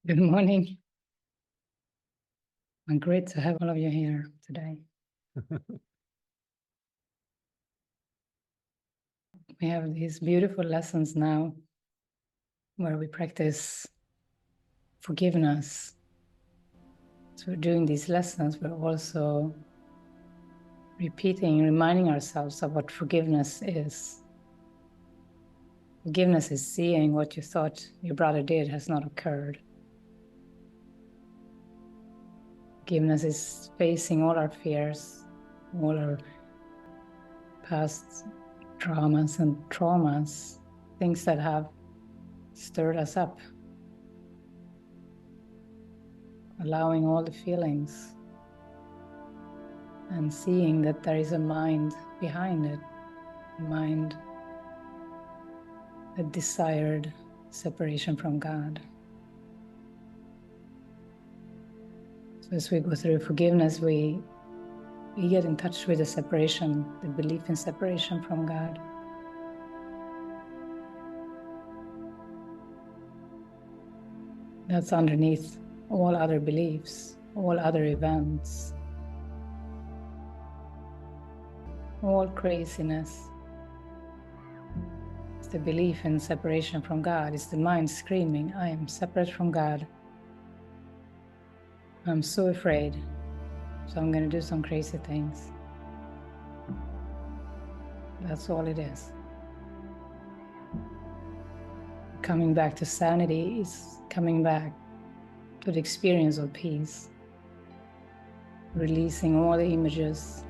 Good morning. And great to have all of you here today. We have these beautiful lessons now where we practice forgiveness. So we're doing these lessons, we're also repeating, reminding ourselves of what forgiveness is. Forgiveness is seeing what you thought your brother did has not occurred. Forgiveness is facing all our fears, all our past dramas and traumas, things that have stirred us up. Allowing all the feelings and seeing that there is a mind behind it, a mind that desired separation from God. So as we go through forgiveness, we get in touch with the separation, the belief in separation from God. That's underneath all other beliefs, all other events, all craziness. It's the belief in separation from God. It's the mind screaming, I am separate from God. I'm so afraid, so I'm going to do some crazy things. That's all it is. Coming back to sanity is coming back to the experience of peace, releasing all the images,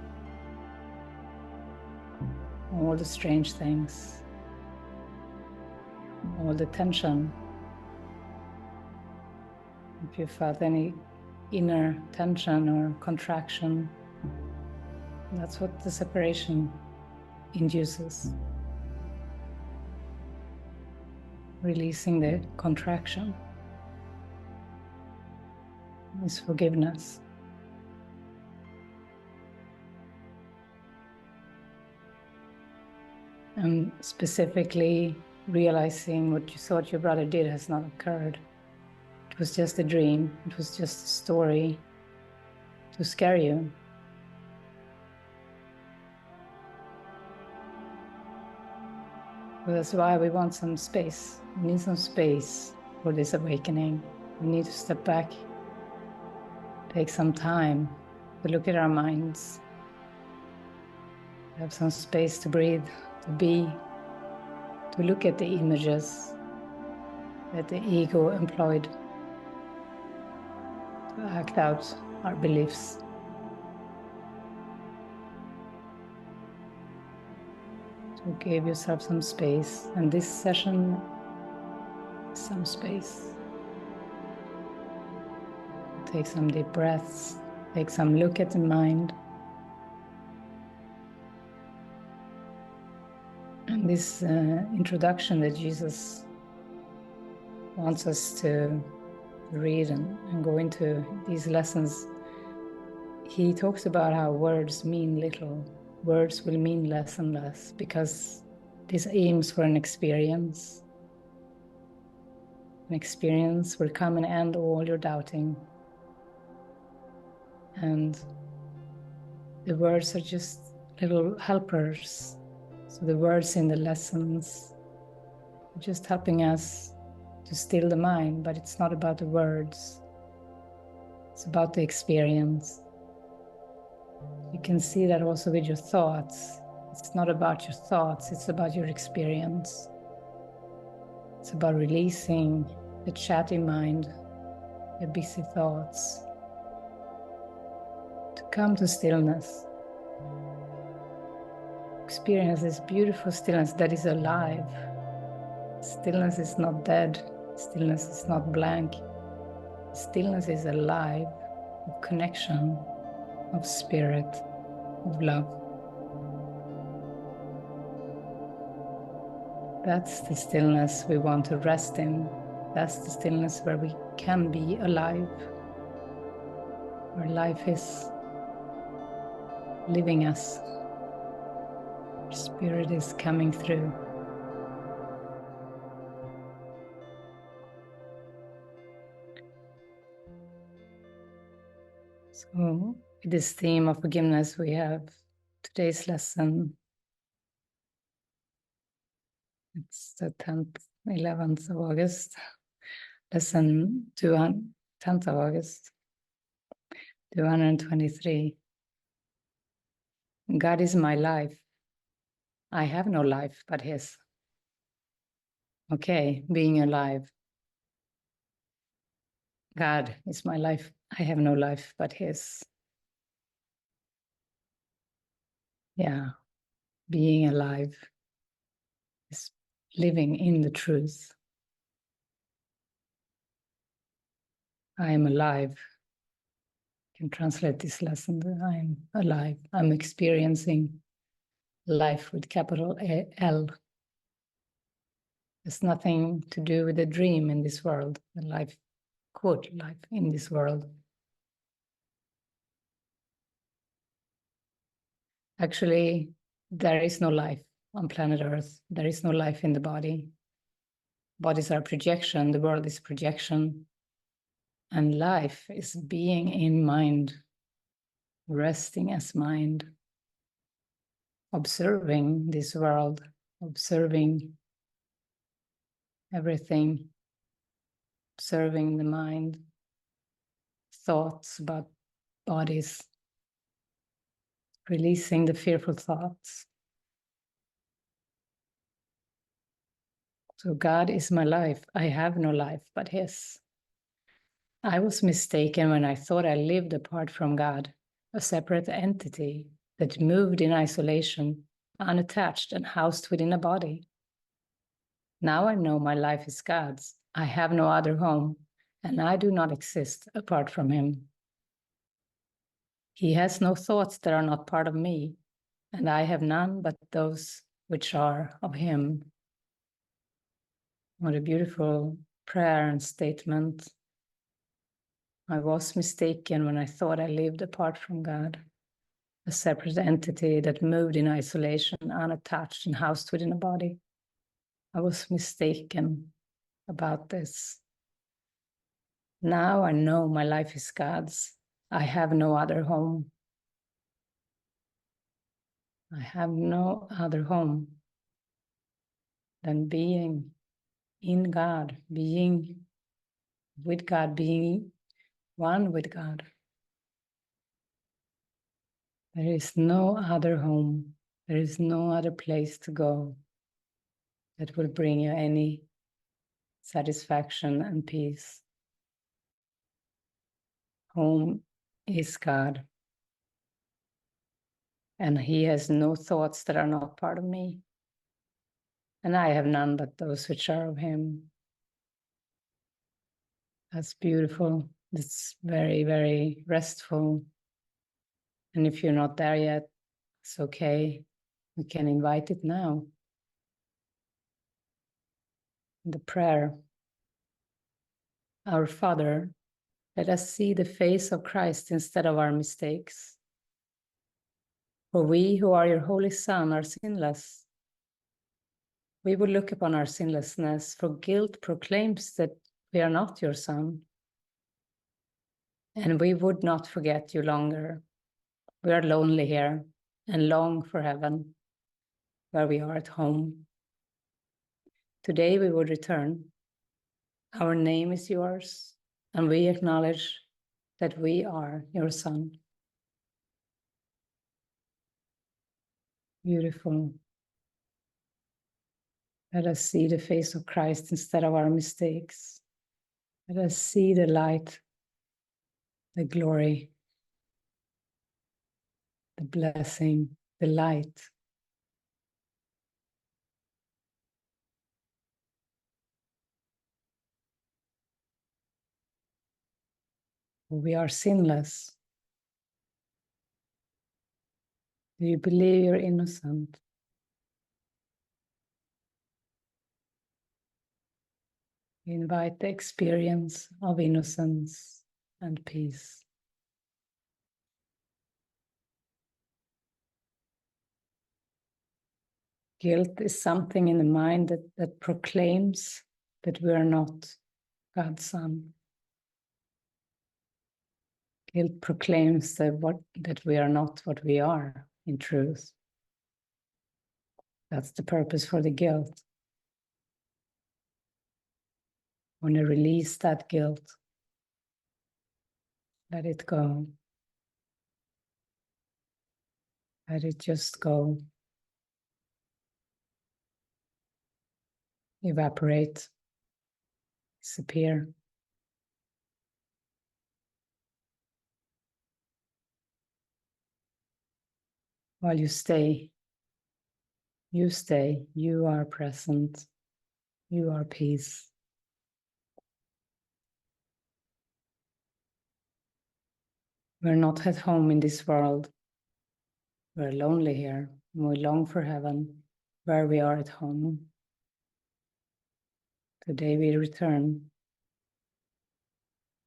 all the strange things, all the tension. If you felt any inner tension or contraction, that's what the separation induces. Releasing the contraction is forgiveness. And specifically realizing what you thought your brother did has not occurred. It was just a dream. It was just a story to scare you. So that's why we want some space. We need some space for this awakening. We need to step back, take some time to look at our minds, have some space to breathe, to be, to look at the images that the ego employed to act out our beliefs. So give yourself some space, and this session is some space. Take some deep breaths, take some look at the mind. And this introduction that Jesus wants us to read and go into these lessons, he talks about how words mean little. Words will mean less and less because this aims for an experience. An experience will come and end all your doubting. And the words are just little helpers. So the words in the lessons are just helping us to still the mind, but it's not about the words. It's about the experience. You can see that also with your thoughts. It's not about your thoughts, it's about your experience. It's about releasing the chatty mind, the busy thoughts, to come to stillness. Experience this beautiful stillness that is alive. Stillness is not dead. Stillness is not blank. Stillness is alive, of connection, of spirit, of love. That's the stillness we want to rest in. That's the stillness where we can be alive, where life is living us. Spirit is coming through. So, with this theme of forgiveness, we have today's lesson. It's the 10th, 11th of August. Lesson 10th of August, 223. God is my life. I have no life but His. Okay, being alive. God is my life. I have no life but His. Yeah, being alive is living in the truth. I am alive. I can translate this lesson. I'm alive. I'm experiencing life with capital L. There's nothing to do with a dream in this world, the life, quote, life in this world. Actually, there is no life on planet Earth. There is no life in the body. Bodies are projection, the world is projection. And life is being in mind, resting as mind, observing this world, observing everything, observing the mind, thoughts about bodies, releasing the fearful thoughts. So God is my life. I have no life but His. I was mistaken when I thought I lived apart from God, a separate entity that moved in isolation, unattached and housed within a body. Now I know my life is God's. I have no other home, and I do not exist apart from Him. He has no thoughts that are not part of me, and I have none but those which are of Him. What a beautiful prayer and statement. I was mistaken when I thought I lived apart from God, a separate entity that moved in isolation, unattached and housed within a body. I was mistaken about this. Now I know my life is God's. I have no other home. I have no other home than being in God, being with God, being one with God. There is no other home. There is no other place to go that will bring you any satisfaction and peace. Home is God. And He has no thoughts that are not part of me. And I have none but those which are of Him. That's beautiful. It's very, very restful. And if you're not there yet, it's okay. We can invite it now. The prayer. Our Father, let us see the face of Christ instead of our mistakes. For we who are your holy Son are sinless. We would look upon our sinlessness, for guilt proclaims that we are not your Son. And we would not forget you longer. We are lonely here and long for heaven, where we are at home. Today we would return. Our name is yours, and we acknowledge that we are your Son. Beautiful. Let us see the face of Christ instead of our mistakes. Let us see the light, the glory, the blessing, the light. We are sinless. Do you believe you're innocent? We invite the experience of innocence and peace. Guilt is something in the mind that proclaims that we are not God's Son. Guilt proclaims that we are not what we are in truth. That's the purpose for the guilt. Want to release that guilt. Let it go. Let it just go. Evaporate. Disappear. While you stay, you are present, you are peace. We're not at home in this world. We're lonely here. We long for heaven, where we are at home. Today we return.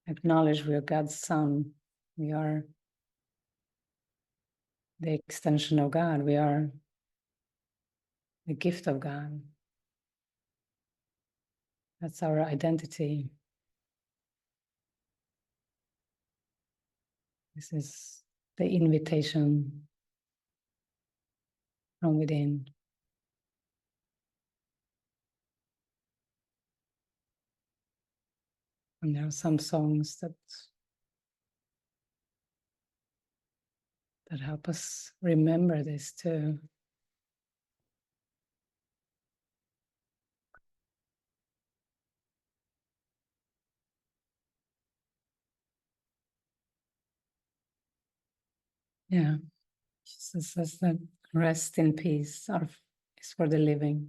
Acknowledge we are God's son. We are the extension of God. We are the gift of God. That's our identity. This is the invitation from within. And there are some songs that help us remember this too. Yeah, Jesus says that rest in peace is for the living.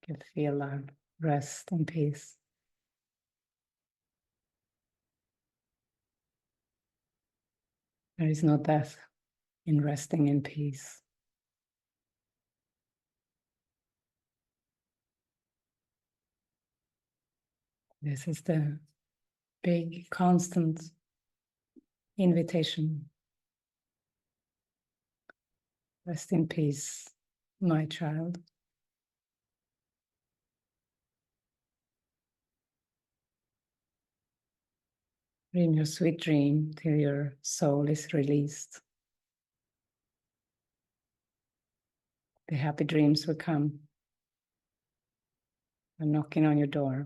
You can feel that rest and peace. There is no death in resting in peace. This is the big, constant invitation. Rest in peace, my child. Dream your sweet dream till your soul is released. The happy dreams will come. They're knocking on your door.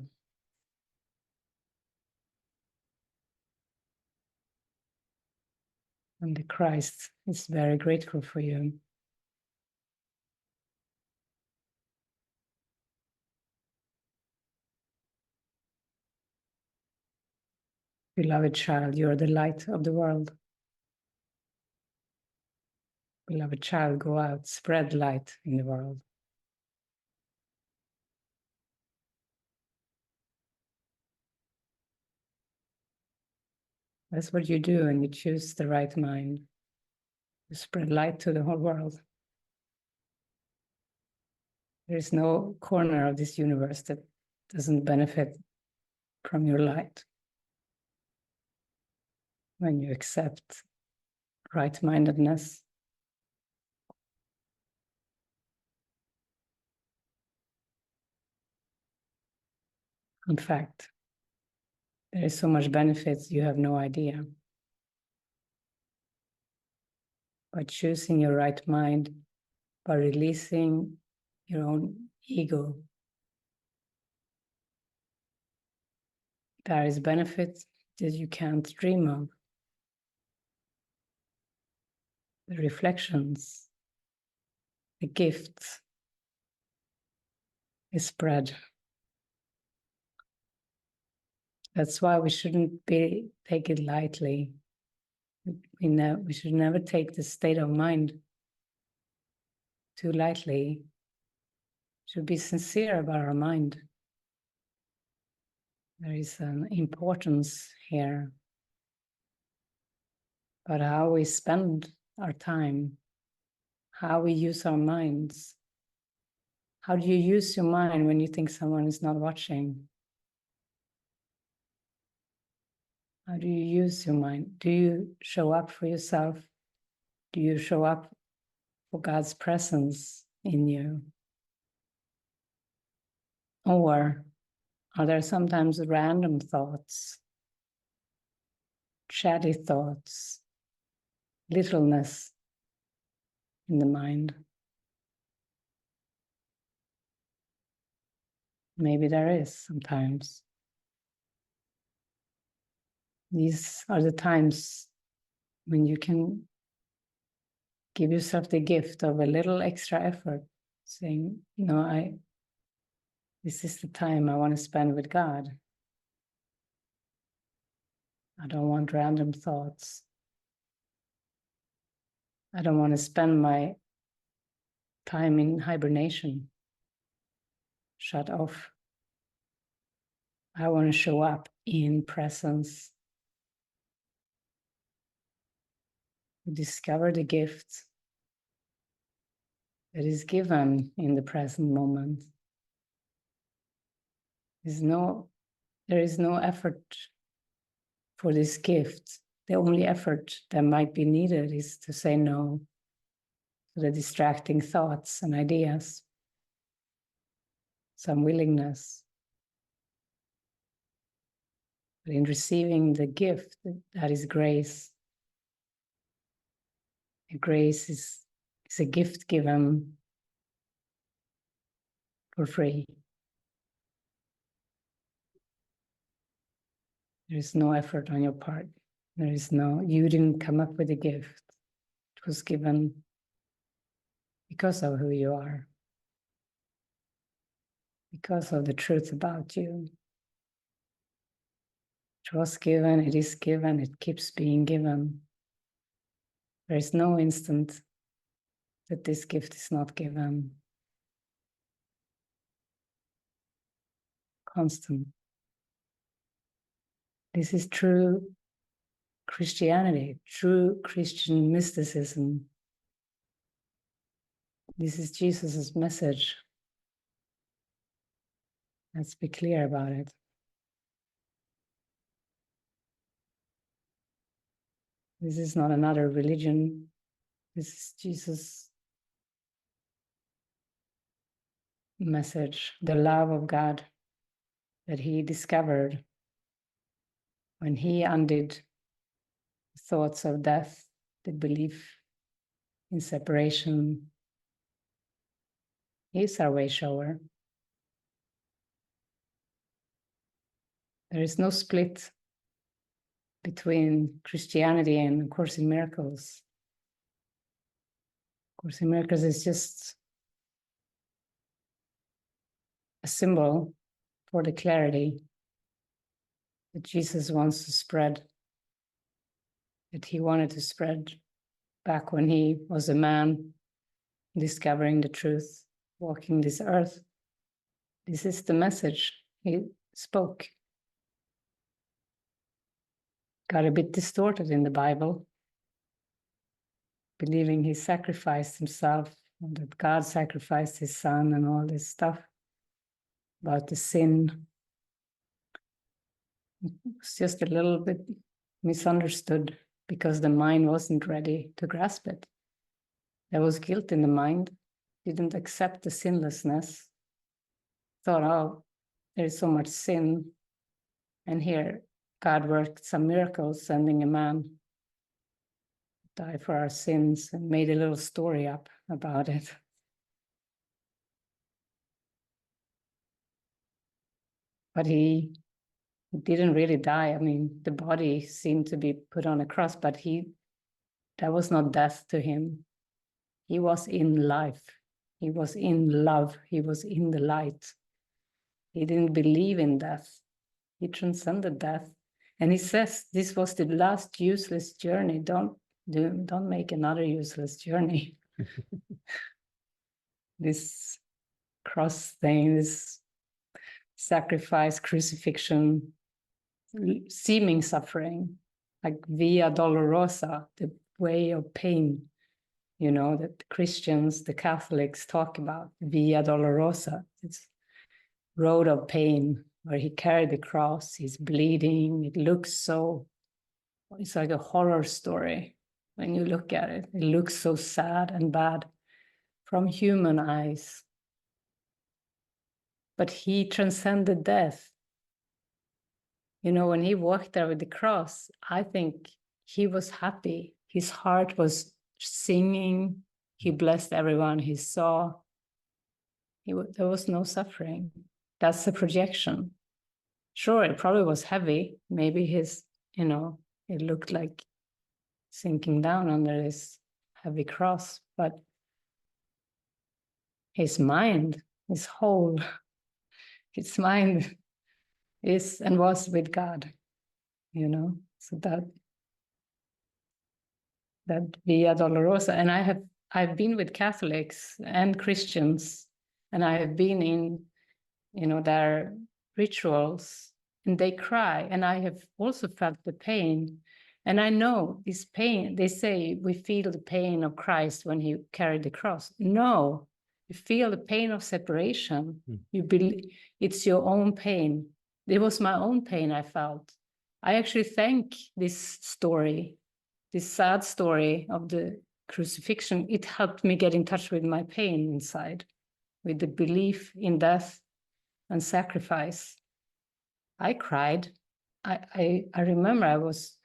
And the Christ is very grateful for you. Beloved child, you are the light of the world. Beloved child, go out, spread light in the world. That's what you do when you choose the right mind. You spread light to the whole world. There is no corner of this universe that doesn't benefit from your light. When you accept right-mindedness, in fact, there is so much benefits you have no idea. By choosing your right mind, by releasing your own ego, there is benefit that you can't dream of. The reflections, the gifts is spread. That's why we shouldn't take it lightly. We should never take the state of mind too lightly. We should be sincere about our mind. There is an importance here about how we spend our time, how we use our minds. How do you use your mind when you think someone is not watching? How do you use your mind? Do you show up for yourself? Do you show up for God's presence in you? Or Are there sometimes random thoughts, chatty thoughts, littleness in the mind? Maybe there is sometimes. These are the times when you can give yourself the gift of a little extra effort, saying, this is the time I want to spend with God. I don't want random thoughts. I don't want to spend my time in hibernation, shut off. I want to show up in presence, discover the gift that is given in the present moment. There is no effort for this gift. The only effort that might be needed is to say no to the distracting thoughts and ideas, some willingness. But in receiving the gift, that is grace. Grace is a gift given for free. There is no effort on your part. You didn't come up with a gift. It was given because of who you are, because of the truth about you. It was given, it is given, it keeps being given. There is no instant that this gift is not given. Constant. This is true Christianity, true Christian mysticism. This is Jesus' message. Let's be clear about it. This is not another religion. This is Jesus' message, the love of God that he discovered when he undid thoughts of death, the belief in separation. He's our way shower. There is no split between Christianity and A Course in Miracles. A Course in Miracles is just a symbol for the clarity that Jesus wants to spread, that he wanted to spread back when he was a man, discovering the truth, walking this earth. This is the message he spoke. Got a bit distorted in the Bible, believing he sacrificed himself, and that God sacrificed his son and all this stuff about the sin. It's just a little bit misunderstood because the mind wasn't ready to grasp it. There was guilt in the mind, didn't accept the sinlessness, thought, oh, there's so much sin. And here, God worked some miracles, sending a man to die for our sins, and made a little story up about it. But he didn't really die. I mean, the body seemed to be put on a cross, but that was not death to him. He was in life. He was in love. He was in the light. He didn't believe in death. He transcended death. And he says this was the last useless journey. Don't make another useless journey. This cross thing, this sacrifice, crucifixion, seeming suffering, like Via Dolorosa, the way of pain, that the Christians, the Catholics talk about, Via Dolorosa. It's road of pain, where he carried the cross, he's bleeding. It's like a horror story when you look at it. It looks so sad and bad from human eyes. But he transcended death. You know, when he walked there with the cross, I think he was happy. His heart was singing. He blessed everyone he saw. There was no suffering. That's a projection. Sure, it probably was heavy. Maybe his, it looked like sinking down under this heavy cross, but his mind, his whole, his mind is and was with God, so that Via Dolorosa. And I've been with Catholics and Christians, and I have been in, their rituals, and they cry, and I have also felt the pain. And I know this pain, they say we feel the pain of Christ when he carried the cross. No, you feel the pain of separation. You believe it's your own pain. It was my own pain I felt. I actually thank this story, this sad story of the crucifixion. It helped me get in touch with my pain inside, with the belief in death and sacrifice. I cried. I remember I was,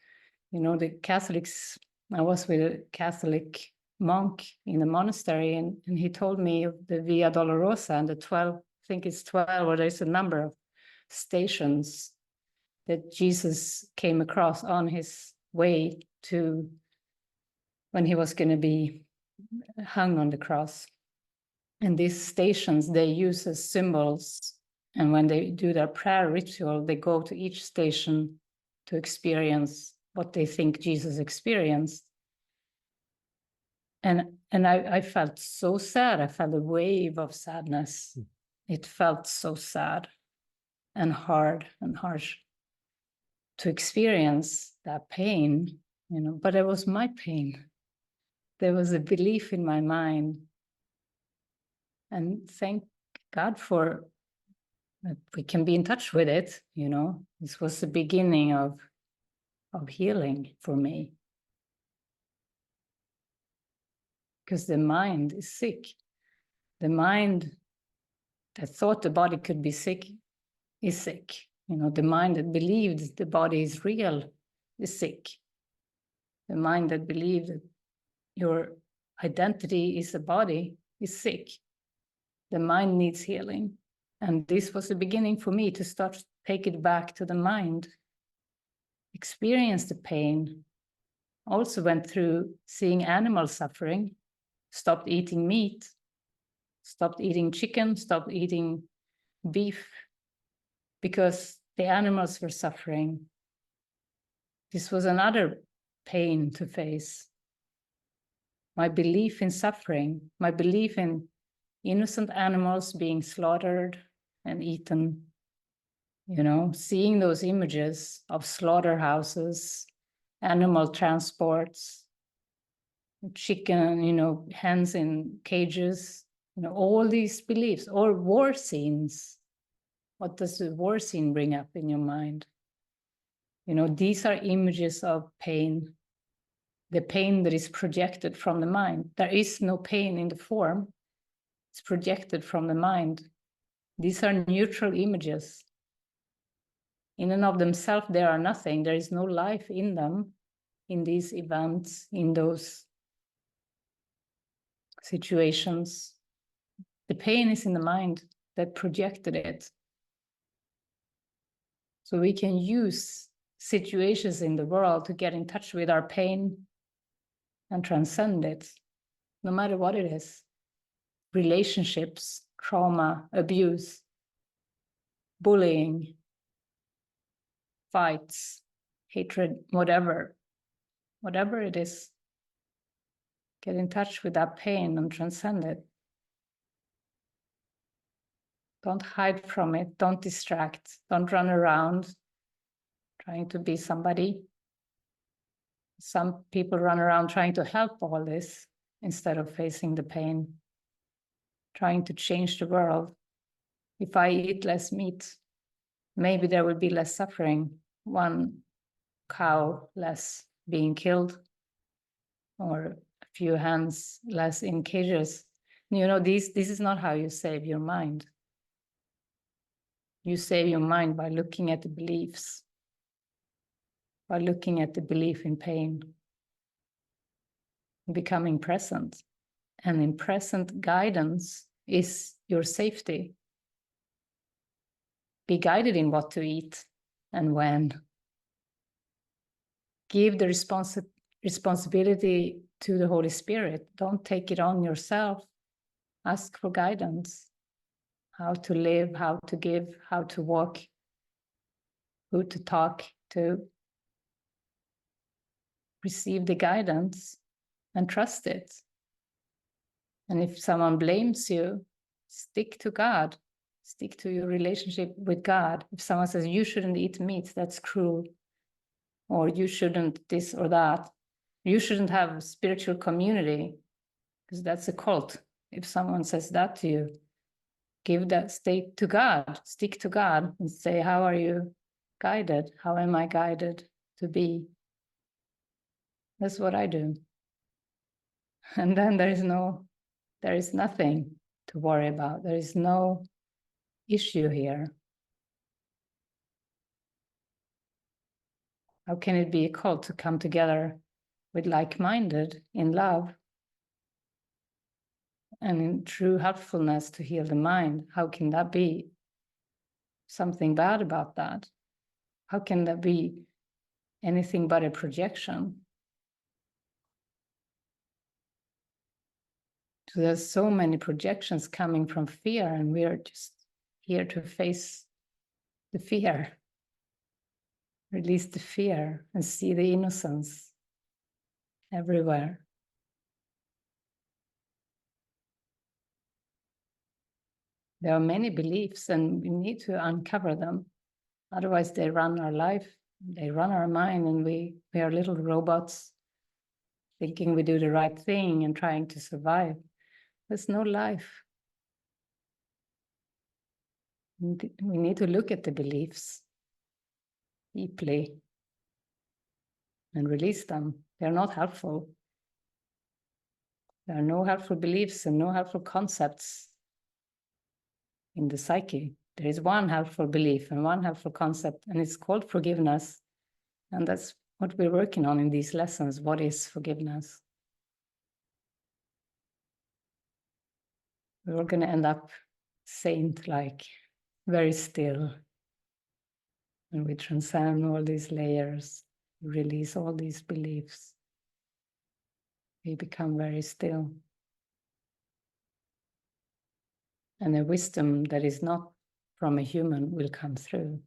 the Catholics, I was with a Catholic monk in a monastery, and he told me of the Via Dolorosa and the 12, I think it's 12, or there's a number of stations that Jesus came across on his way to when he was going to be hung on the cross. And these stations they use as symbols. And when they do their prayer ritual, they go to each station to experience what they think Jesus experienced. And I felt so sad. I felt a wave of sadness. It felt so sad and hard and harsh to experience that pain, but it was my pain. There was a belief in my mind. And thank God for that we can be in touch with it, This was the beginning of healing for me. Because the mind is sick. The mind that thought the body could be sick is sick. The mind that believed the body is real is sick. The mind that believed that your identity is a body is sick. The mind needs healing. And this was the beginning for me to start to take it back to the mind, experience the pain. Also went through seeing animals suffering, stopped eating meat, stopped eating chicken, stopped eating beef, because the animals were suffering. This was another pain to face. My belief in suffering, my belief in innocent animals being slaughtered and eaten, seeing those images of slaughterhouses, animal transports, chicken, hens in cages, all these beliefs, or war scenes. What does the war scene bring up in your mind? These are images of pain, the pain that is projected from the mind. There is no pain in the form. It's projected from the mind. These are neutral images. In and of themselves, they are nothing. There is no life in them, in these events, in those situations. The pain is in the mind that projected it. So we can use situations in the world to get in touch with our pain and transcend it, no matter what it is. Relationships, trauma, abuse, bullying, fights, hatred, whatever it is. Get in touch with that pain and transcend it. Don't hide from it. Don't distract. Don't run around trying to be somebody. Some people run around trying to help all this instead of facing the pain, trying to change the world. If I eat less meat, maybe there will be less suffering. One cow less being killed, or a few hens less in cages. This is not how you save your mind. You save your mind by looking at the beliefs. by looking at the belief in pain, becoming present. And in present guidance is your safety. Be guided in what to eat and when. Give the responsibility to the Holy Spirit. Don't take it on yourself. Ask for guidance. How to live, how to give, how to walk, who to talk to. Receive the guidance and trust it. And if someone blames you, stick to God. Stick to your relationship with God. If someone says, you shouldn't eat meat, that's cruel. Or you shouldn't this or that. You shouldn't have a spiritual community, because that's a cult. If someone says that to you, give that state to God. Stick to God and say, how are you guided? How am I guided to be? That's what I do. And then there is nothing to worry about. There is no issue here. How can it be a cult to come together with like-minded in love and in true helpfulness to heal the mind? How can that be something bad about that? How can that be anything but a projection? So there's so many projections coming from fear, and we are just here to face the fear, release the fear, and see the innocence everywhere. There are many beliefs, and we need to uncover them. Otherwise, they run our life, they run our mind, and we are little robots thinking we do the right thing and trying to survive. There's no life. We need to look at the beliefs deeply and release them. They're not helpful. There are no helpful beliefs and no helpful concepts in the psyche. There is one helpful belief and one helpful concept, and it's called forgiveness. And that's what we're working on in these lessons. What is forgiveness? We're all going to end up saint-like, very still. And we transcend all these layers, release all these beliefs. We become very still. And a wisdom that is not from a human will come through.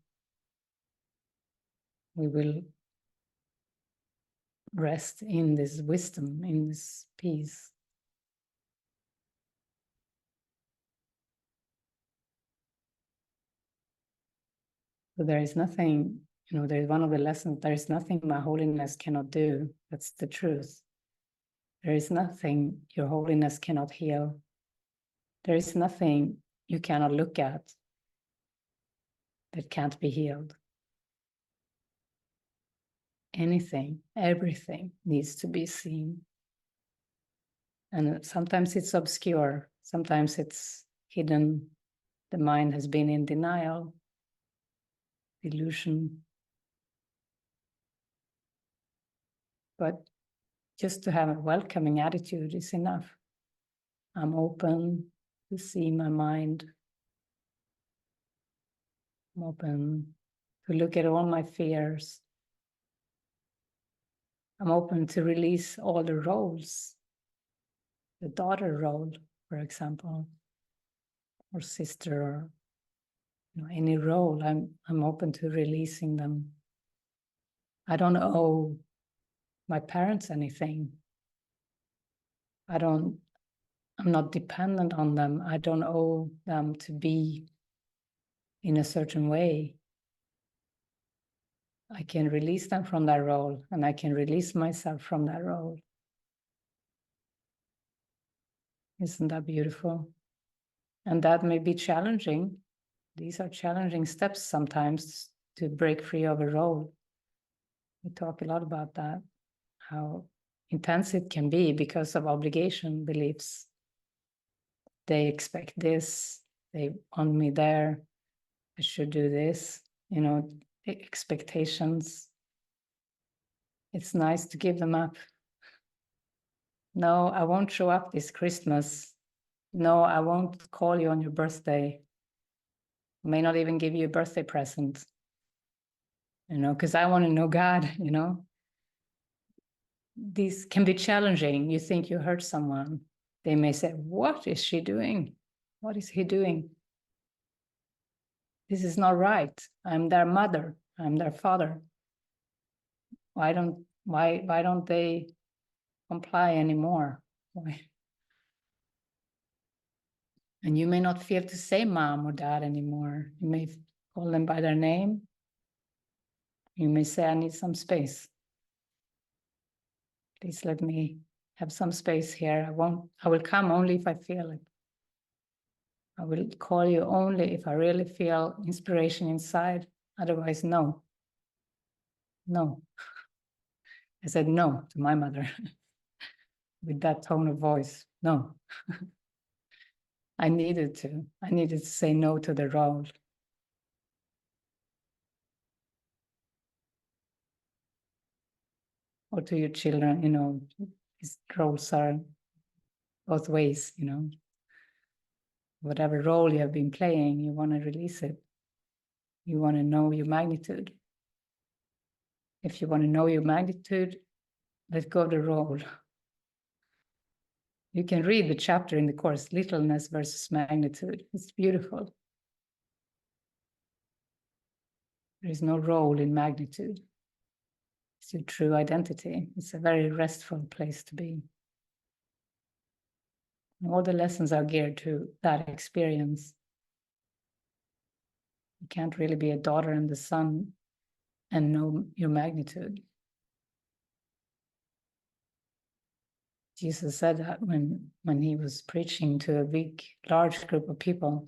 We will rest in this wisdom, in this peace. So there is nothing, there's one of the lessons, there is nothing my holiness cannot do. That's the truth. There is nothing your holiness cannot heal. There is nothing you cannot look at that can't be healed. Anything, everything needs to be seen. And sometimes it's obscure, sometimes it's hidden. The mind has been in denial, illusion. But just to have a welcoming attitude is enough. I'm open to see my mind. I'm open to look at all my fears. I'm open to release all the roles. The daughter role, for example, or sister, or any role. I'm open to releasing them. I don't owe my parents anything. I'm not dependent on them. I don't owe them to be in a certain way. I can release them from that role, and I can release myself from that role. Isn't that beautiful? And that may be challenging. These are challenging steps sometimes to break free of a role. We talk a lot about that, how intense it can be because of obligation beliefs. They expect this, they want me there, I should do this, expectations. it's nice to give them up. No, I won't show up this Christmas. No, I won't call you on your birthday. I may not even give you a birthday present, because I want to know God, These can be challenging. You think you hurt someone. They may say, what is she doing? What is he doing? This is not right. I'm their mother. I'm their father. Why don't they comply anymore? Why? And you may not feel to say mom or dad anymore. You may call them by their name. You may say, I need some space. Please let me have some space here. I will come only if I feel it. I will call you only if I really feel inspiration inside. Otherwise, no. No. I said no to my mother with that tone of voice. No. I needed to say no to the role. Or to your children, these roles are both ways, Whatever role you have been playing, you want to release it. You want to know your magnitude. If you want to know your magnitude, let go of the role. You can read the chapter in the course, Littleness versus Magnitude. It's beautiful. There is no role in magnitude. It's your true identity. It's a very restful place to be. And all the lessons are geared to that experience. You can't really be a daughter and the son and know your magnitude. Jesus said that when he was preaching to a big, large group of people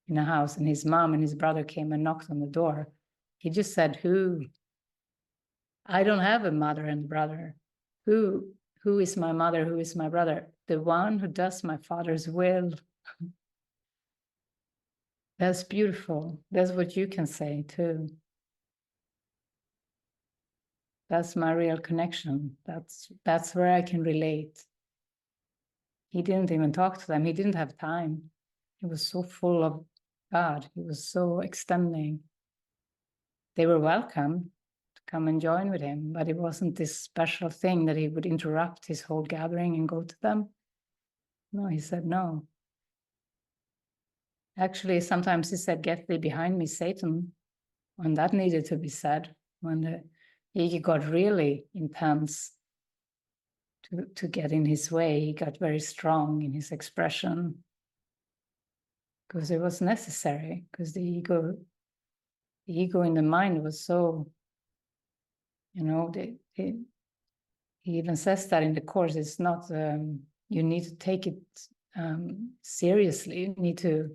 in a house, and his mom and his brother came and knocked on the door. He just said, who? I don't have a mother and brother. Who is my mother? Who is my brother? The one who does my Father's will. That's beautiful. That's what you can say too. That's my real connection. That's where I can relate. He didn't even talk to them. He didn't have time. He was so full of God. He was so extending. They were welcome to come and join with him, but it wasn't this special thing that he would interrupt his whole gathering and go to them. No, he said no. Actually, sometimes he said, get thee behind me, Satan, when that needed to be said, when the ego got really intense to get in his way. He got very strong in his expression because it was necessary, because the ego in the mind was so, he even says that in the course. It's not, you need to take it seriously. You need to,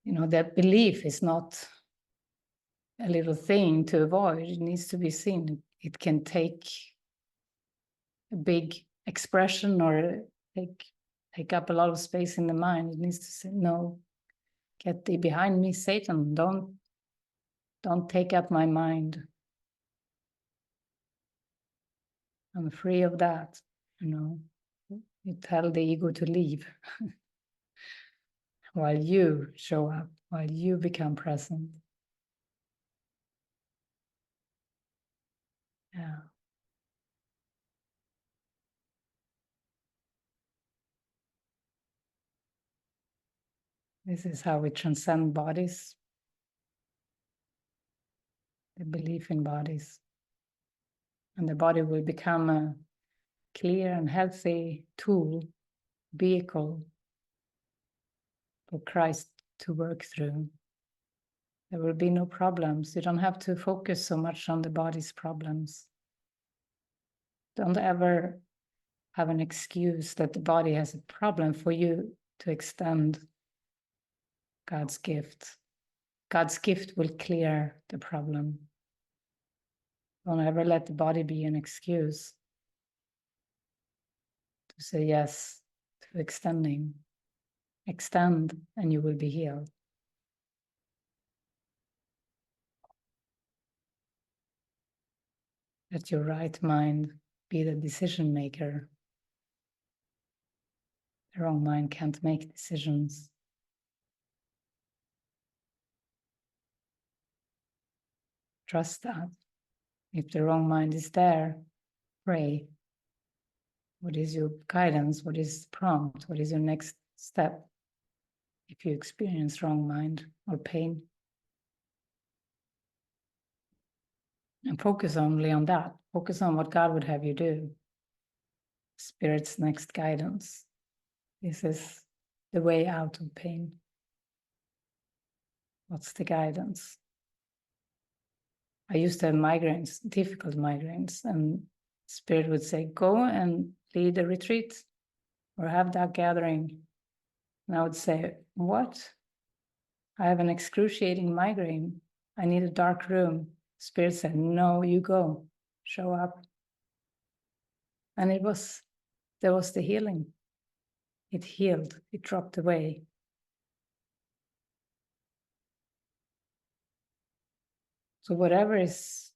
that belief is not a little thing to avoid. It needs to be seen. It can take a big expression or take up a lot of space in the mind. It needs to say, no, get thee behind me, Satan. Don't take up my mind. I'm free of that. You tell the ego to leave while you show up, while you become present. Yeah. This is how we transcend bodies, the belief in bodies. And the body will become a clear and healthy tool, vehicle for Christ to work through. There will be no problems. You don't have to focus so much on the body's problems. Don't ever have an excuse that the body has a problem for you to extend God's gift. God's gift will clear the problem. Don't ever let the body be an excuse to say yes to extending. Extend and you will be healed. Let your right mind be the decision maker. The wrong mind can't make decisions. Trust that. If the wrong mind is there, pray. What is your guidance? What is the prompt? What is your next step if you experience wrong mind or pain? And focus only on that. Focus on what God would have you do. Spirit's next guidance. This is the way out of pain. What's the guidance? I used to have migraines, difficult migraines, and Spirit would say, go and lead a retreat or have that gathering. And I would say, what? I have an excruciating migraine. I need a dark room. Spirit said, no, you go, show up. And there was the healing. It healed, it dropped away. So whatever is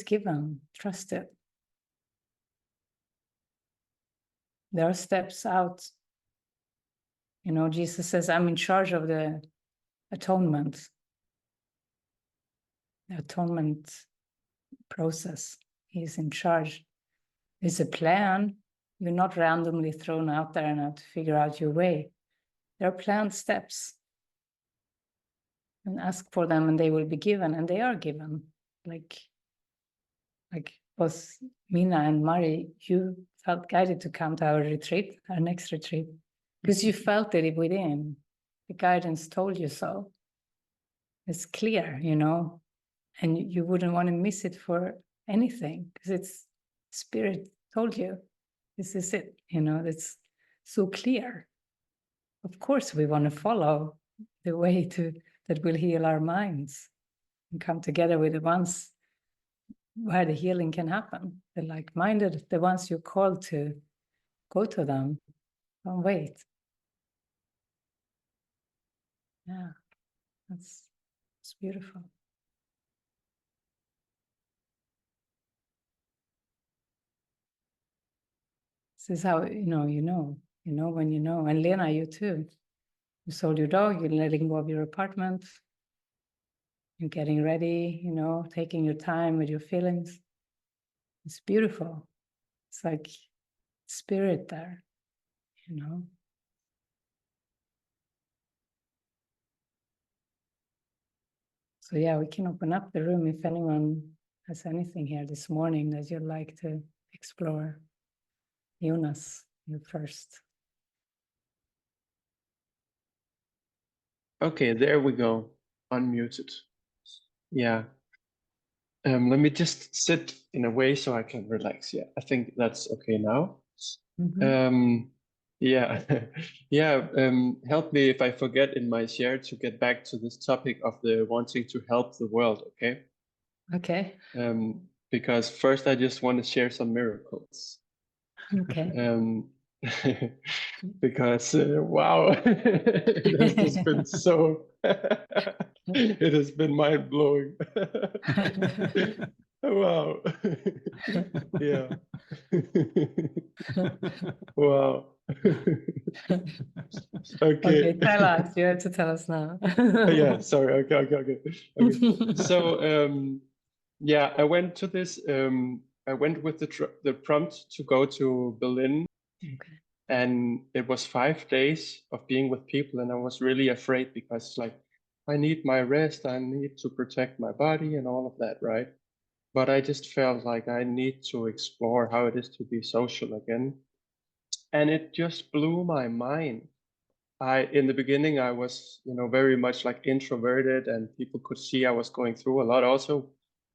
given, trust it. There are steps out. You know, Jesus says, I'm in charge of the atonement process. He's in charge. It's a plan. You're not randomly thrown out there and have to figure out your way. There are planned steps. And ask for them and they will be given, and they are given. Like both Mina and Mari, you felt guided to come to our retreat, our next retreat, because you felt it within. The guidance told you so. It's clear, you know, and you wouldn't want to miss it for anything, because it's Spirit told you, this is it, you know, it's so clear. Of course, we want to follow the way that will heal our minds and come together with the ones where the healing can happen. The like-minded, the ones you're called to, go to them. Don't wait. Yeah, it's beautiful. This is how, you know when you know. And Lena, you too. You sold your dog, you're letting go of your apartment. You're getting ready, you know, taking your time with your feelings. It's beautiful. It's like Spirit there, you know. So yeah, we can open up the room if anyone has anything here this morning that you'd like to explore. Jonas, you first. Okay, there we go. Unmuted. Yeah. Let me just sit in a way so I can relax. Yeah, I think that's okay now. Mm-hmm. Yeah, yeah. Help me if I forget in my share to get back to this topic of the wanting to help the world. Okay. Okay. Because first I just want to share some miracles. Okay. Because wow, it has just been so. It has been mind blowing. Wow. Yeah. Wow. Okay. Tell us. You have to tell us now. Yeah, sorry. Okay. So yeah, I went to this I went with the prompt to go to Berlin. Okay. And it was 5 days of being with people, and I was really afraid because like I need my rest, I need to protect my body and all of that, right? But I just felt like I need to explore how it is to be social again. And it just blew my mind. In the beginning, I was, very much like introverted, and people could see I was going through a lot, also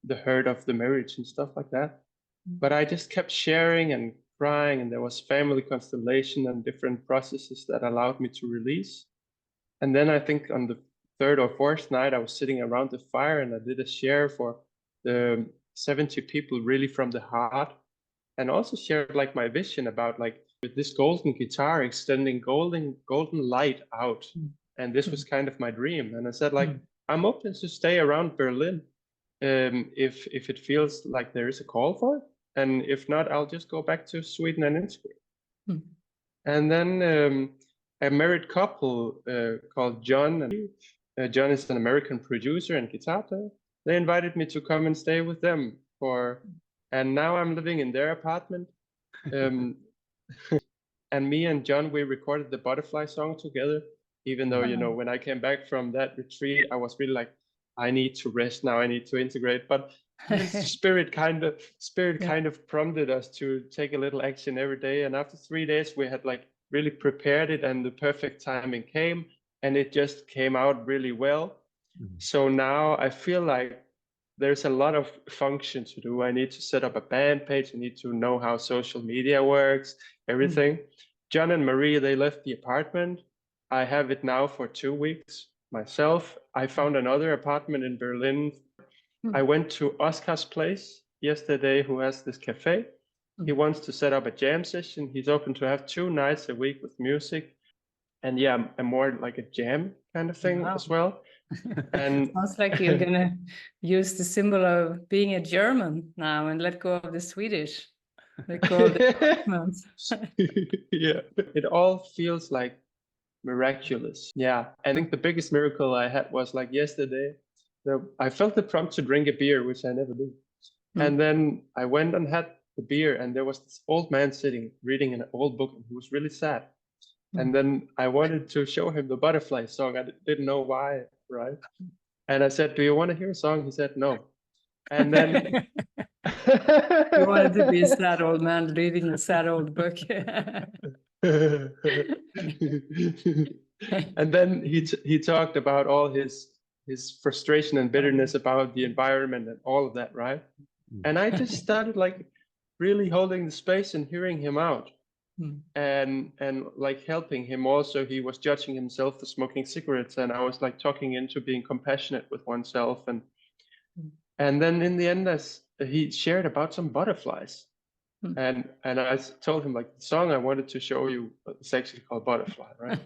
the hurt of the marriage and stuff like that. But I just kept sharing and crying, and there was family constellation and different processes that allowed me to release. And then I think on the third or fourth night, I was sitting around the fire and I did a share for the 70 people really from the heart, and also shared like my vision about like with this golden guitar extending golden light out. And this was kind of my dream. And I said like, I'm open to stay around Berlin. if it feels like there is a call for it, and if not, I'll just go back to Sweden and Instagram. And then a married couple called John and John is an American producer and guitar player. They invited me to come and stay with them and now I'm living in their apartment. And me and John, we recorded the Butterfly song together, even though, when I came back from that retreat, I was really like, I need to rest now, I need to integrate. But spirit kind of prompted us to take a little action every day. And after 3 days, we had like really prepared it, and the perfect timing came, and it just came out really well. So now I feel like there's a lot of function to do. I need to set up a band page. I need to know how social media works, everything. John and Maria, they left the apartment. I have it now for 2 weeks myself. I found another apartment in Berlin. I went to Oscar's place yesterday, who has this cafe. He wants to set up a jam session. He's open to have 2 nights a week with music. And yeah, a more like a jam kind of thing as well. And sounds like you're gonna use the symbol of being a German now and let go of the Swedish. Let go of the yeah, it all feels like miraculous. Yeah, I think the biggest miracle I had was like yesterday. I felt the prompt to drink a beer, which I never do. And then I went and had the beer, and there was this old man sitting reading an old book, and he was really sad. And then I wanted to show him the Butterfly song. I didn't know why, right? And I said, "Do you want to hear a song?" He said, "No." And then you wanted to be a sad old man reading a sad old book. And then he talked about all his frustration and bitterness about the environment and all of that, right? And I just started like really holding the space and hearing him out. And like helping him also. He was judging himself for smoking cigarettes, and I was like talking into being compassionate with oneself. And then in the end, he shared about some butterflies. And I told him like the song I wanted to show you is actually called Butterfly, right?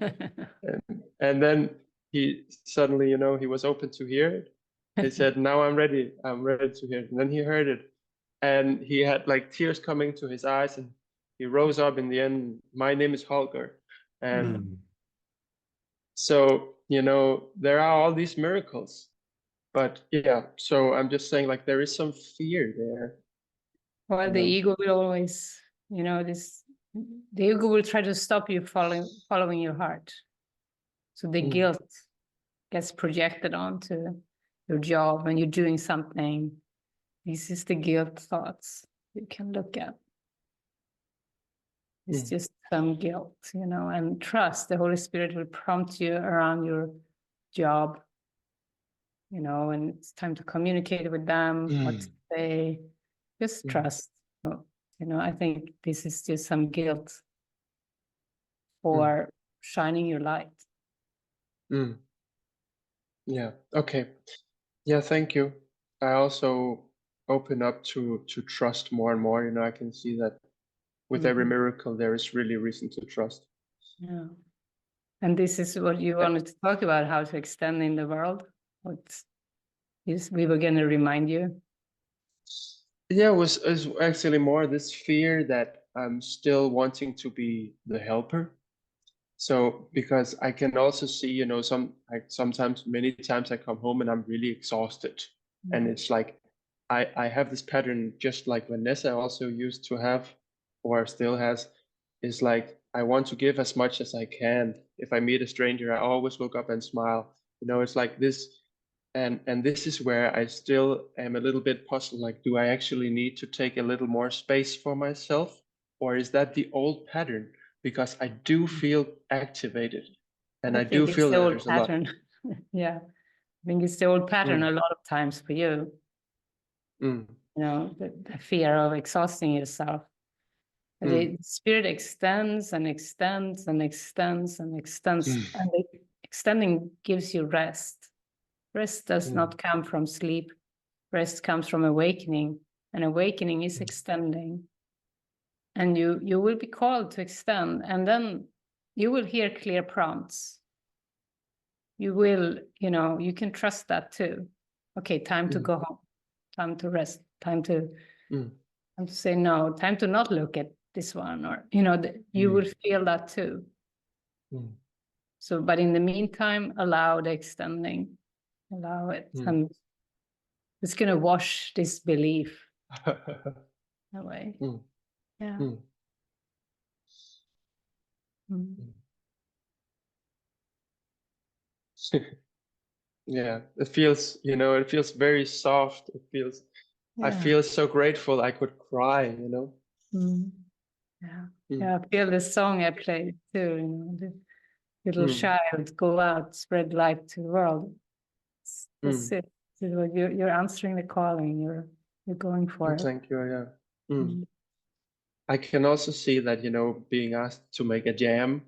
and then he suddenly, he was open to hear it. He said, "Now I'm ready to hear it." And then he heard it, and he had like tears coming to his eyes, and he rose up in the end. "My name is Holger." And so, there are all these miracles. But yeah, so I'm just saying like there is some fear there. Well, the ego will always, the ego will try to stop you following your heart. So the guilt gets projected onto your job when you're doing something. This is the guilt thoughts you can look at. It's just some guilt, and trust. The Holy Spirit will prompt you around your job, when it's time to communicate with them, what to say. Just trust. I think this is just some guilt for shining your light. Yeah. Okay. Yeah. Thank you. I also open up to trust more and more. I can see that with every miracle, there is really reason to trust. Yeah. And this is what you wanted to talk about, how to extend in the world. We were going to remind you. Yeah, it was actually more this fear that I'm still wanting to be the helper. So because I can also see, sometimes, many times I come home and I'm really exhausted. And it's like, I have this pattern, just like Vanessa also used to have, or still has, is like, I want to give as much as I can. If I meet a stranger, I always look up and smile. It's like this. And this is where I still am a little bit puzzled. Like, do I actually need to take a little more space for myself? Or is that the old pattern? Because I do feel activated, and I do feel that there's a lot. Yeah, I think it's the old pattern a lot of times for you. The fear of exhausting yourself. The spirit extends and extends and extends and extends, and the extending gives you rest. Rest does not come from sleep. Rest comes from awakening, and awakening is extending. And you will be called to extend, and then you will hear clear prompts. You will, you can trust that too. Okay, time to go home. time to rest, time to say no, time to not look at this one, or you would feel that too. So, but in the meantime, allow the extending, allow it, and it's going to wash this belief away. Yeah. Yeah, it feels, it feels very soft. It feels, I feel so grateful I could cry, Yeah, I feel the song I played too, the little child, go out, spread light to the world. That's it. You're answering the calling, you're going for it. Thank you, yeah. I can also see that, being asked to make a jam,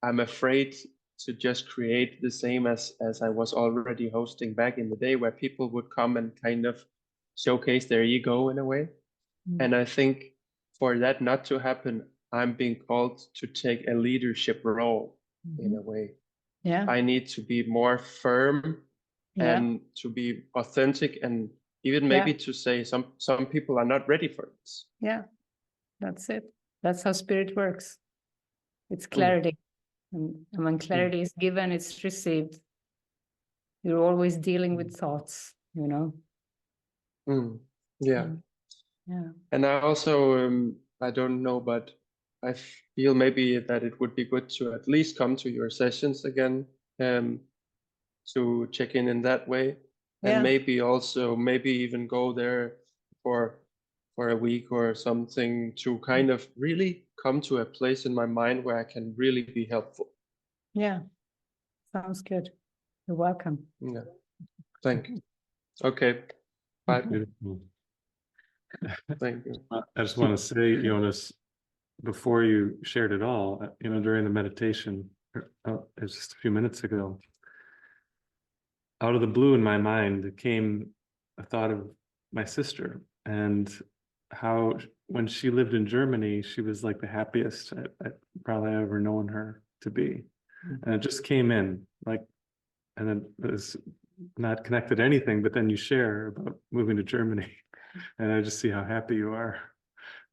I'm afraid to just create the same as I was already hosting back in the day, where people would come and kind of showcase their ego in a way. And I think for that not to happen, I'm being called to take a leadership role in a way. Yeah. I need to be more firm and to be authentic, and even maybe to say some people are not ready for this. Yeah, that's it. That's how spirit works. It's clarity. And when clarity is given, it's received. You're always dealing with thoughts, Yeah. Yeah. And I also, I don't know, but I feel maybe that it would be good to at least come to your sessions again, to check in that way. And maybe also, maybe even go there for a week or something, to kind of really come to a place in my mind where I can really be helpful. Yeah, sounds good. You're welcome. Yeah, thank you. Okay, bye. Beautiful. Thank you. I just want to say, Jonas, before you shared it all, during the meditation, it was just a few minutes ago, out of the blue in my mind came a thought of my sister, and how when she lived in Germany, she was like the happiest I probably ever known her to be. And it just came in, like, and then it was not connected to anything, but then you share about moving to Germany, and I just see how happy you are.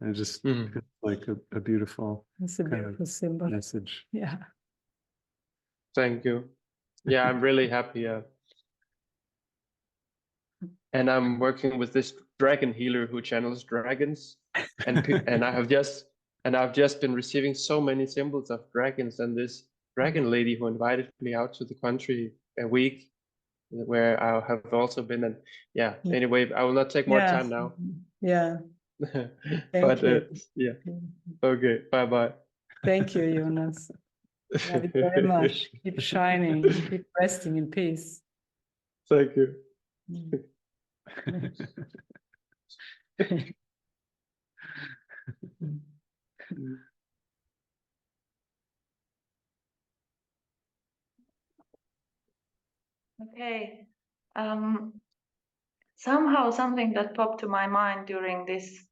And it just feels like a beautiful, it's a beautiful symbol message. Yeah. Thank you. Yeah, I'm really happy. And I'm working with this dragon healer who channels dragons, and I've just been receiving so many symbols of dragons, and this dragon lady who invited me out to the country a week, where I have also been. And anyway, I will not take more time now. Yeah. But yeah. Okay. Bye bye. Thank you, Jonas. Love you very much. Keep shining. Keep resting in peace. Thank you. Okay. Somehow something that popped to my mind during this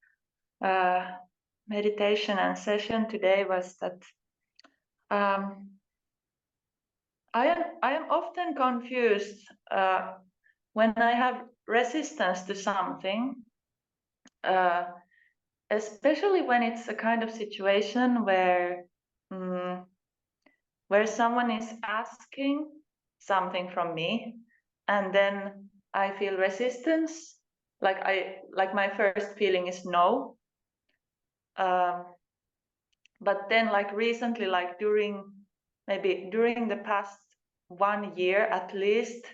meditation and session today was that I am often confused when I have resistance to something, especially when it's a kind of situation where someone is asking something from me, and then I feel resistance. Like my first feeling is no. But then, like recently, like during the past 1 year at least,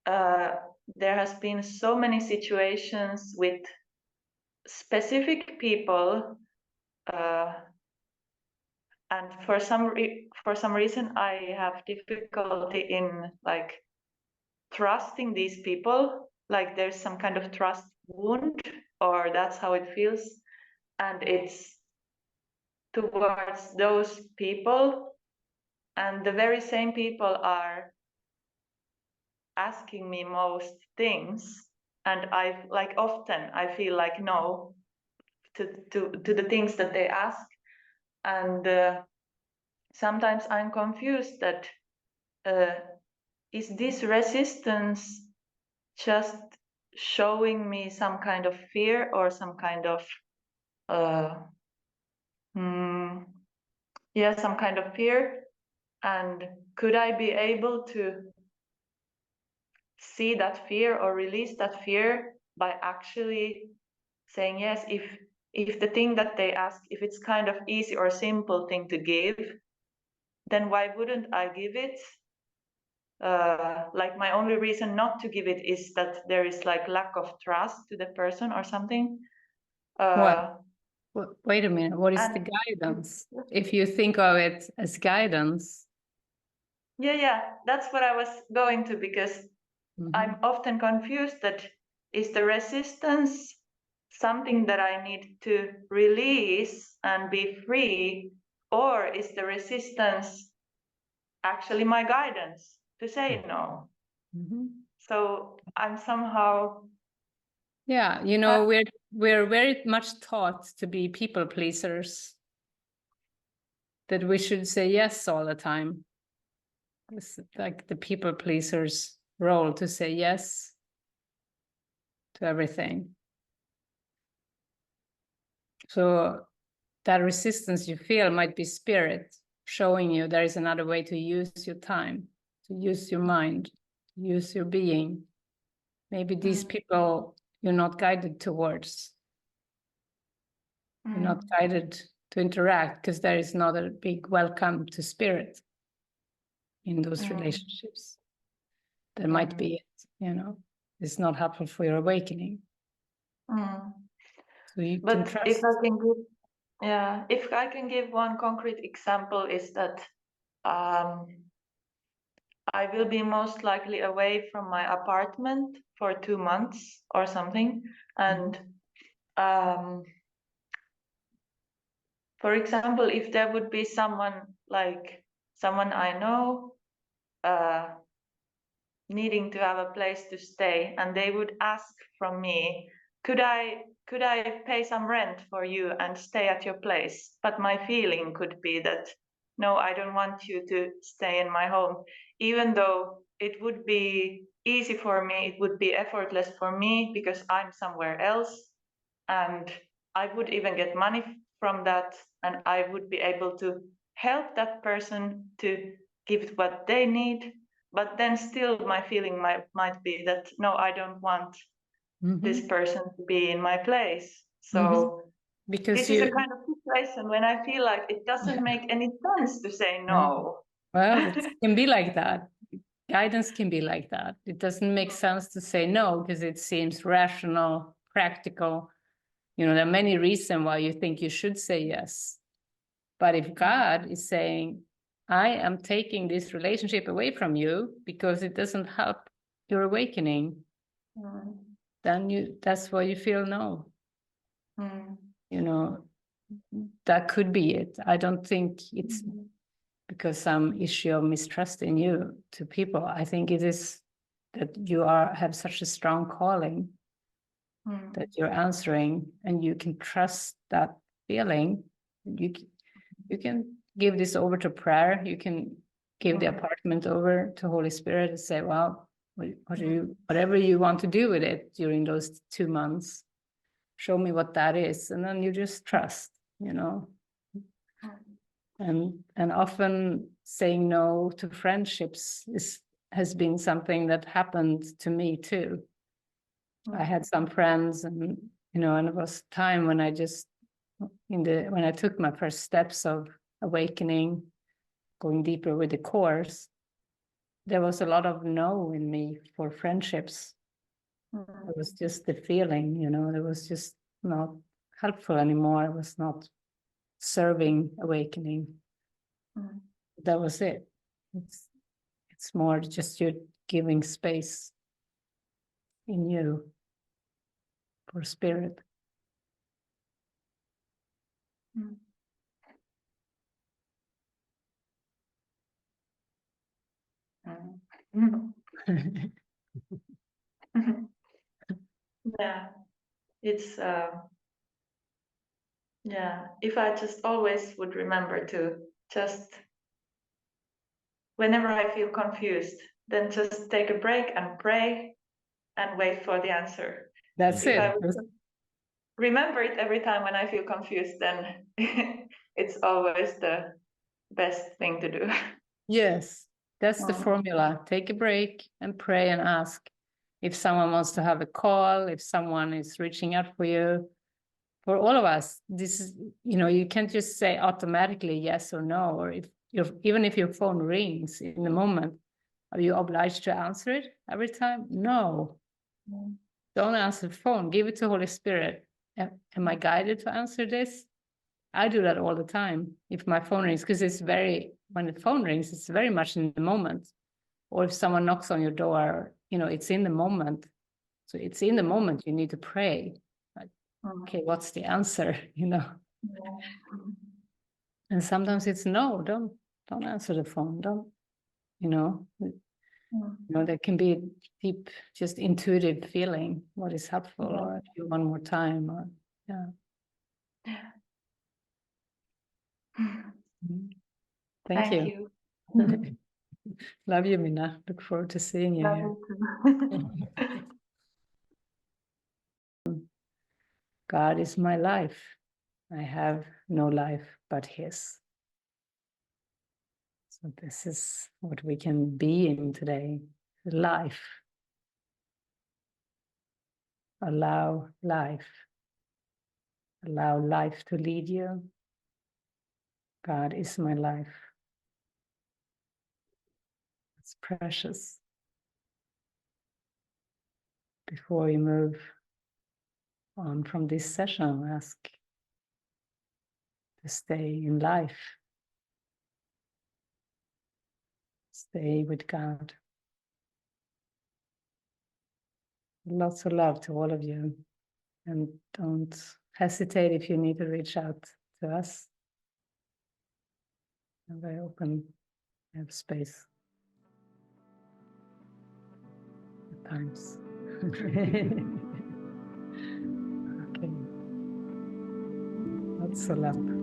there has been so many situations with specific people, and for some reason I have difficulty in like trusting these people. Like there's some kind of trust wound, or that's how it feels, and it's towards those people, and the very same people are asking me most things, and I like often I feel like no to the things that they ask, and sometimes I'm confused that is this resistance just showing me some kind of fear or some kind of some kind of fear, and could I be able to see that fear or release that fear by actually saying yes? If the thing that they ask, if it's kind of easy or simple thing to give, then why wouldn't I give it? Like my only reason not to give it is that there is like lack of trust to the person or something. What? Wait a minute. What is the guidance? If you think of it as guidance. Yeah, that's what I was going to, because I'm often confused that is the resistance something that I need to release and be free, or is the resistance actually my guidance to say no? So I'm somehow, we're very much taught to be people pleasers, that we should say yes all the time. It's like the people pleasers role, to say yes to everything. So that resistance you feel might be spirit showing you there is another way to use your time, to use your mind, to use your being. Maybe these people you're not guided towards. You're not guided to interact because there is not a big welcome to spirit in those relationships. That might be it, It's not helpful for your awakening. So you can trust. If I can give one concrete example, is that I will be most likely away from my apartment for 2 months or something. And for example, if there would be someone I know needing to have a place to stay, and they would ask from me, could I pay some rent for you and stay at your place? But my feeling could be that, no, I don't want you to stay in my home, even though it would be easy for me, it would be effortless for me because I'm somewhere else, and I would even get money from that, and I would be able to help that person to give what they need. But then still my feeling might be that, no, I don't want this person to be in my place. So because this is a kind of situation when I feel like it doesn't make any sense to say no. Well, it can be like that. Guidance can be like that. It doesn't make sense to say no because it seems rational, practical. There are many reasons why you think you should say yes. But if God is saying, I am taking this relationship away from you because it doesn't help your awakening, then that's why you feel no. That could be it. I don't think it's because some issue of mistrust in you to people. I think it is that you have such a strong calling that you're answering, and you can trust that feeling. You can give this over to prayer. You can give the apartment over to Holy Spirit and say, well, whatever you want to do with it during those 2 months, show me what that is. And then you just trust, And often saying no to friendships has been something that happened to me too. I had some friends, and and it was time when I just when I took my first steps of awakening, going deeper with the course, there was a lot of no in me for friendships. It was just the feeling, it was just not helpful anymore. It was not serving awakening. That was it. It's more just you giving space in you for spirit. Yeah, it's if I just always would remember to just, whenever I feel confused, then just take a break and pray and wait for the answer. That's If it. I would remember it every time when I feel confused, then it's always the best thing to do. Yes, that's the Mm. formula. Take a break and pray and ask if someone wants to have a call, if someone is reaching out for you. For all of us, this is, you can't just say automatically yes or no, or even if your phone rings in the moment, are you obliged to answer it every time? No. Mm. Don't answer the phone. Give it to Holy Spirit. Am I guided to answer this? I do that all the time. If my phone rings, because when the phone rings, it's very much in the moment. Or if someone knocks on your door, it's in the moment. So it's in the moment you need to pray. Like, okay, what's the answer? And sometimes it's no, don't answer the phone. Don't, there can be a deep, just intuitive feeling what is helpful, or if you one more time, or Thank you. Love you, Mina. Look forward to seeing you here. God is my life. I have no life but His. So this is what we can be in today. Life. Allow life. Allow life to lead you. God is my life. It's precious. Before we move on from this session, ask to stay in life. Stay with God. Lots of love to all of you. And don't hesitate if you need to reach out to us. I'm very open. I have space at times. Okay. Lots of love.